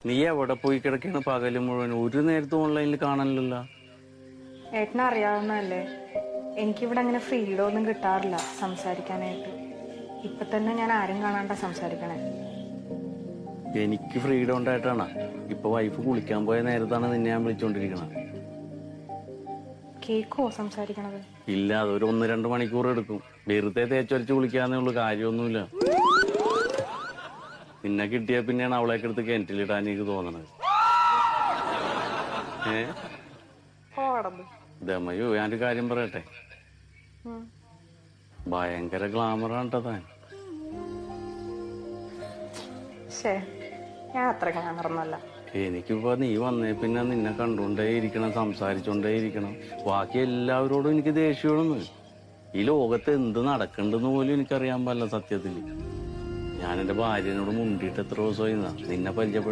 നീ എവിടെ പോയി കിടക്കാണ് പകല് മുഴുവൻ? ഒരു നേരത്തും ഓൺലൈനിൽ കാണാനില്ലല്ലോ. ഏട്ടനെ അറിയാവുന്നതല്ലേ, എനിക്കിവിടെ അങ്ങനെ ഫ്രീഡം ഒന്നും കിട്ടാറില്ല സംസാരിക്കാനായിട്ട്. ഇപ്പൊ തന്നെ ഞാൻ ആരും കാണാണ്ട സംസാരിക്കണേ. എനിക്ക് ഫ്രീഡം ഉണ്ടായിട്ടാണ്. ഇപ്പൊ വൈഫ് കുളിക്കാൻ പോയ നേരത്താണ് നിന്നെ ഞാൻ വിളിച്ചോണ്ടിരിക്കണത്. കേക്കോ സംസാരിക്കണത്? ഇല്ല, അതൊരു 1-2 മണിക്കൂർ എടുക്കും. വെറുതെ തേച്ചൊരച്ച് കുളിക്കാന്നേ ഉള്ളു, കാര്യമൊന്നുമില്ല. നിന്നെ കിട്ടിയ പിന്നെയാണ് അവളേക്ക് എടുത്ത് കിണറ്റിലിടാൻ എനിക്ക് തോന്നണത്. ദമയോ, ഞാനൊരു കാര്യം പറയട്ടെ, ഭയങ്കര ഗ്ലാമറാണ് ട്ടോ താൻ. ഞാൻ അത്ര ഗ്ലാമറൊന്നുമല്ല. എനിക്കിപ്പോ നീ വന്നേ പിന്നെ നിന്നെ കണ്ടുകൊണ്ടേ ഇരിക്കണം, സംസാരിച്ചോണ്ടേ ഇരിക്കണം. ബാക്കി എല്ലാവരോടും എനിക്ക് ദേഷ്യമാണെന്ന്. ഈ ലോകത്ത് എന്ത് നടക്കണ്ടെന്ന് പോലും എനിക്കറിയാൻ പാടില്ല സത്യത്തില്. ഞാൻ എന്റെ ഭാര്യനോട് മുണ്ടിയിട്ട് എത്ര ദിവസമായി നിന്നെ പരിചയപ്പെട്ടു.